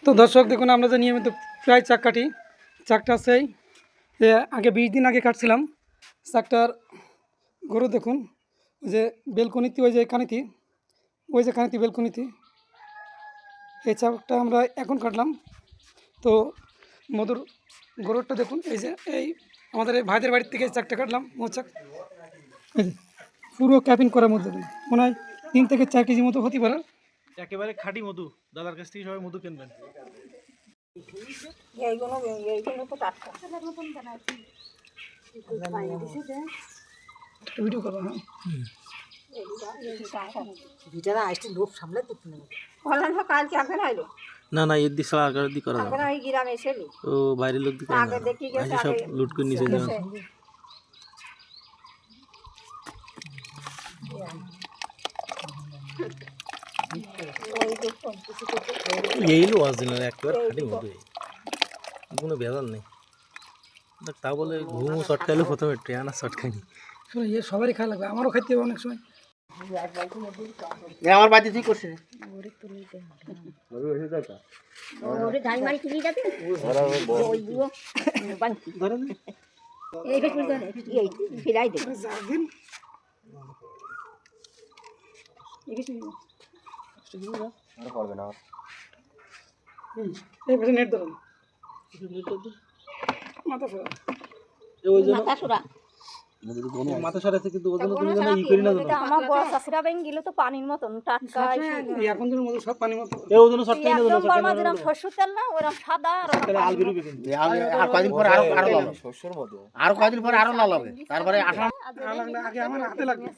তো দর্শক দেখুন, আমরা যে নিয়মিত প্রায় চাক কাটি, চাকটা সেই যে আগে 20 দিন আগে কাটছিলাম চাকটার গরু। দেখুন ওই যে বেলকনিতে, ওই যে কানিতি, ওই যে কানিতি বেলকনিতে এই চাকটা আমরা এখন কাটলাম। তো মধুর গরুরটা দেখুন, এই যে এই আমাদের এই ভাইদের বাড়ির থেকে চাকটা কাটলাম মোচাক, এই যে পুরো ক্যাপিং করার মধ্যে মনে হয় 3 থেকে 4 কেজি মতো হতে পারে। একেবারে খাঁটি মধু, দাদার কাছ থেকে সবাই মধু কিনবেন। ভিডিও করবো। না না, এর দিক ছাড়া আগার দিক করা যাবে ও বাইরের লোক দিকে সব লুট করে নিচে যাবে। এই লো আজ দিন একেবারে খাঁটি মধু, কোনো ভেজাল নেই। তা বলে ঘুমও চটকাইলো প্রথমে, ট্রেন আর চটকাইনি। এ সবারই খাওয়া লাগবে, আমারও খাইতে হবে অনেক সময়। আমার বাড়িতে ঠিক করছে নেট ধরুন, মাথা সরা। মাথা সরাইছে কিন্তু ওজন তুমি জানো ই করি না জানো। আমার বড় শাশুড়া বেন গেল তো পানির মতন টাটকা এখন দিনের মতো সব পানির মতো। এই ওজন চটকাই না জানো। একদম বর্মা যেরকম সরষের তেল না ওরকম সাদা আর তাহলে আল বেরোবে কিন্তু। আর কয়দিন পর আরো লাল হবে শস্যের মতো, আর কয়দিন পর আরো লাল হবে, তারপরে আঠা আগে আমার হাতে লাগবে।